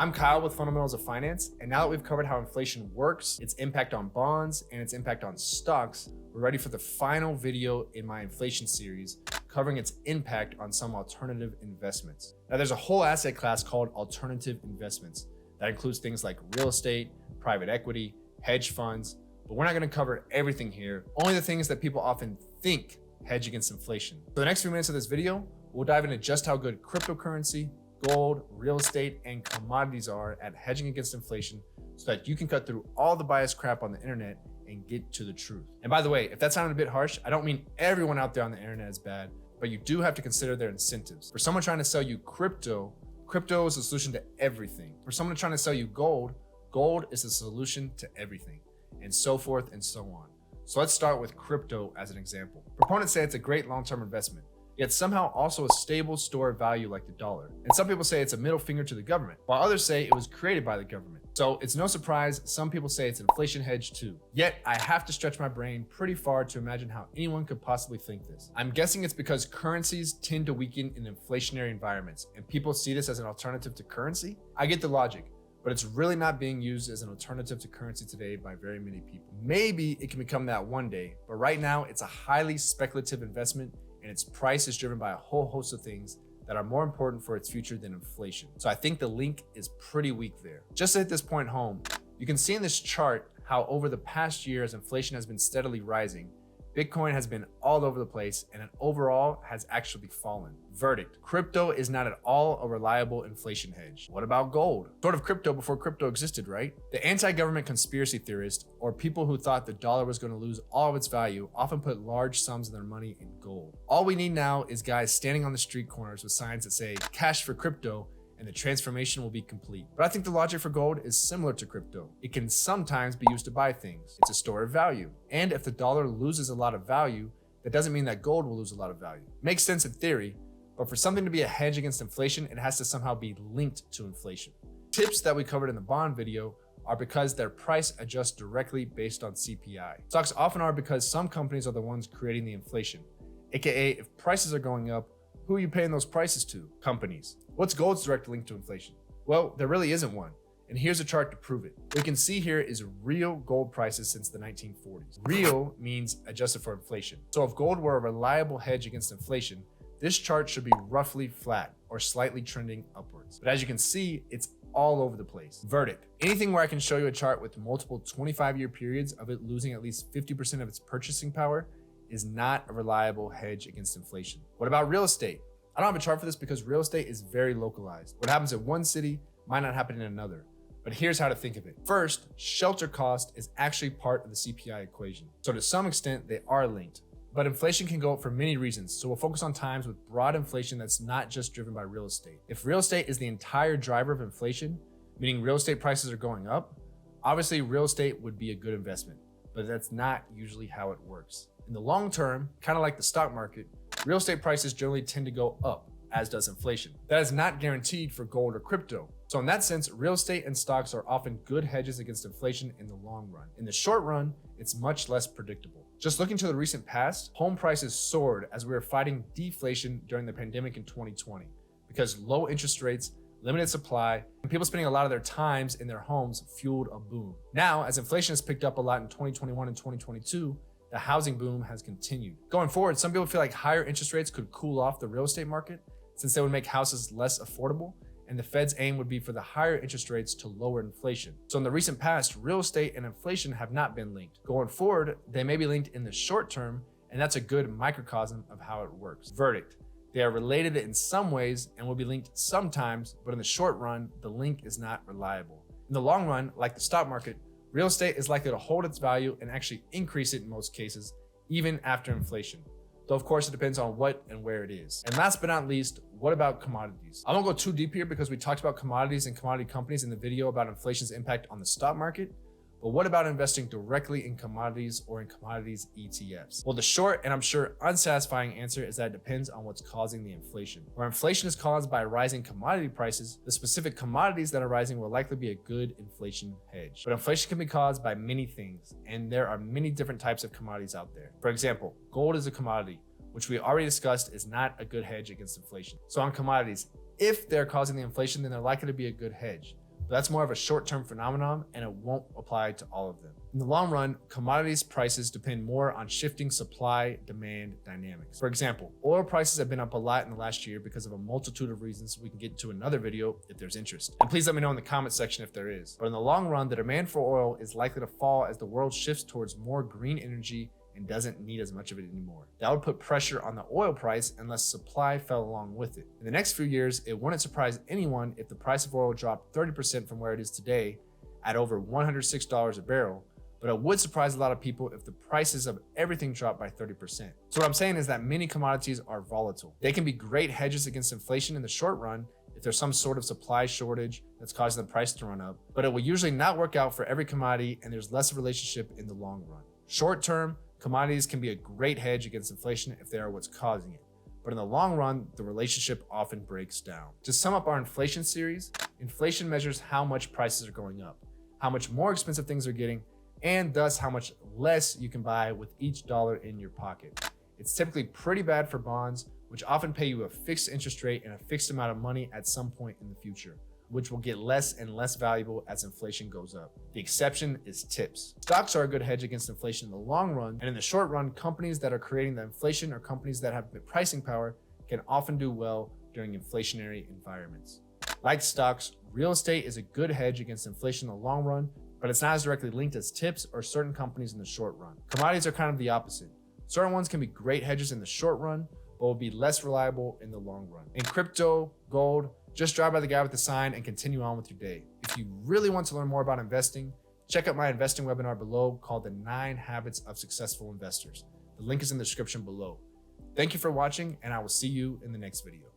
I'm Kyle with Fundamentals of Finance, and now that we've covered how inflation works, its impact on bonds, and its impact on stocks, we're ready for the final video in my inflation series, covering its impact on some alternative investments. Now, there's a whole asset class called alternative investments that includes things like real estate, private equity, hedge funds, but we're not going to cover everything here, only the things that people often think hedge against inflation. For the next few minutes of this video, we'll dive into just how good cryptocurrency, gold, real estate, and commodities are at hedging against inflation so that you can cut through all the biased crap on the internet and get to the truth. And by the way, if that sounded a bit harsh, I don't mean everyone out there on the internet is bad, but you do have to consider their incentives. For someone trying to sell you crypto is a solution to everything. For someone trying to sell you gold is a solution to everything, and so forth and so on. So let's start with crypto as an example. Proponents say it's a great long-term investment, yet somehow also a stable store of value like the dollar. And some people say it's a middle finger to the government, while others say it was created by the government. So it's no surprise some people say it's an inflation hedge too. Yet I have to stretch my brain pretty far to imagine how anyone could possibly think this. I'm guessing it's because currencies tend to weaken in inflationary environments, and people see this as an alternative to currency. I get the logic, but it's really not being used as an alternative to currency today by very many people. Maybe it can become that one day, but right now it's a highly speculative investment, and its price is driven by a whole host of things that are more important for its future than inflation. So I think the link is pretty weak there. Just to hit this point home, you can see in this chart how over the past year, as inflation has been steadily rising, Bitcoin has been all over the place and it overall has actually fallen. Verdict: crypto is not at all a reliable inflation hedge. What about gold? Sort of crypto before crypto existed, right? The anti-government conspiracy theorists, or people who thought the dollar was going to lose all of its value, often put large sums of their money in gold. All we need now is guys standing on the street corners with signs that say cash for crypto, and the transformation will be complete. But I think the logic for gold is similar to crypto. It can sometimes be used to buy things. It's a store of value. And if the dollar loses a lot of value, that doesn't mean that gold will lose a lot of value. Makes sense in theory, but for something to be a hedge against inflation, it has to somehow be linked to inflation. Tips that we covered in the bond video are because their price adjusts directly based on CPI. Stocks often are because some companies are the ones creating the inflation. AKA, if prices are going up, who are you paying those prices to? Companies. What's gold's direct link to inflation? Well, there really isn't one. And here's a chart to prove it. What you can see here is real gold prices since the 1940s. Real means adjusted for inflation. So if gold were a reliable hedge against inflation, this chart should be roughly flat or slightly trending upwards. But as you can see, it's all over the place. Verdict: anything where I can show you a chart with multiple 25-year periods of it losing at least 50% of its purchasing power is not a reliable hedge against inflation. What about real estate? I don't have a chart for this because real estate is very localized. What happens in one city might not happen in another. But here's how to think of it. First, shelter cost is actually part of the CPI equation. So to some extent, they are linked. But inflation can go up for many reasons. So we'll focus on times with broad inflation that's not just driven by real estate. If real estate is the entire driver of inflation, meaning real estate prices are going up, obviously real estate would be a good investment. But that's not usually how it works. In the long term, kind of like the stock market, real estate prices generally tend to go up, as does inflation. That is not guaranteed for gold or crypto. So in that sense, real estate and stocks are often good hedges against inflation in the long run. In the short run, it's much less predictable. Just looking to the recent past, home prices soared as we were fighting deflation during the pandemic in 2020 because low interest rates, limited supply, and people spending a lot of their times in their homes fueled a boom. Now, as inflation has picked up a lot in 2021 and 2022, the housing boom has continued. Going forward, some people feel like higher interest rates could cool off the real estate market since they would make houses less affordable, and the Fed's aim would be for the higher interest rates to lower inflation. So in the recent past, real estate and inflation have not been linked. Going forward, they may be linked in the short term, and that's a good microcosm of how it works. Verdict: they are related in some ways and will be linked sometimes, but in the short run, the link is not reliable. In the long run, like the stock market, real estate is likely to hold its value and actually increase it in most cases, even after inflation. Though of course it depends on what and where it is. And last but not least, what about commodities? I won't go too deep here because we talked about commodities and commodity companies in the video about inflation's impact on the stock market. But what about investing directly in commodities or in commodities ETFs? Well, the short and I'm sure unsatisfying answer is that it depends on what's causing the inflation. Where inflation is caused by rising commodity prices, the specific commodities that are rising will likely be a good inflation hedge. But inflation can be caused by many things, and there are many different types of commodities out there. For example, gold is a commodity, which we already discussed is not a good hedge against inflation. So on commodities, if they're causing the inflation, then they're likely to be a good hedge. but that's more of a short-term phenomenon and it won't apply to all of them. In the long run, commodities prices depend more on shifting supply-demand dynamics. For example, oil prices have been up a lot in the last year because of a multitude of reasons we can get into another video if there's interest. And please let me know in the comment section if there is. But in the long run, the demand for oil is likely to fall as the world shifts towards more green energy and doesn't need as much of it anymore. That would put pressure on the oil price unless supply fell along with it. In the next few years, it wouldn't surprise anyone if the price of oil dropped 30% from where it is today at over $106 a barrel, but it would surprise a lot of people if the prices of everything dropped by 30%. So what I'm saying is that many commodities are volatile. They can be great hedges against inflation in the short run if there's some sort of supply shortage that's causing the price to run up, but it will usually not work out for every commodity and there's less relationship in the long run. Short term, commodities can be a great hedge against inflation if they are what's causing it. But in the long run, the relationship often breaks down. To sum up our inflation series, inflation measures how much prices are going up, how much more expensive things are getting, and thus how much less you can buy with each dollar in your pocket. It's typically pretty bad for bonds, which often pay you a fixed interest rate and a fixed amount of money at some point in the future, which will get less and less valuable as inflation goes up. The exception is tips. Stocks are a good hedge against inflation in the long run, and in the short run, companies that are creating the inflation or companies that have pricing power can often do well during inflationary environments. Like stocks, real estate is a good hedge against inflation in the long run, but it's not as directly linked as tips or certain companies in the short run. Commodities are kind of the opposite. Certain ones can be great hedges in the short run, but will be less reliable in the long run. In crypto, gold, just drive by the guy with the sign and continue on with your day. If you really want to learn more about investing, check out my investing webinar below called The 9 Habits of Successful Investors. The link is in the description below. Thank you for watching, and I will see you in the next video.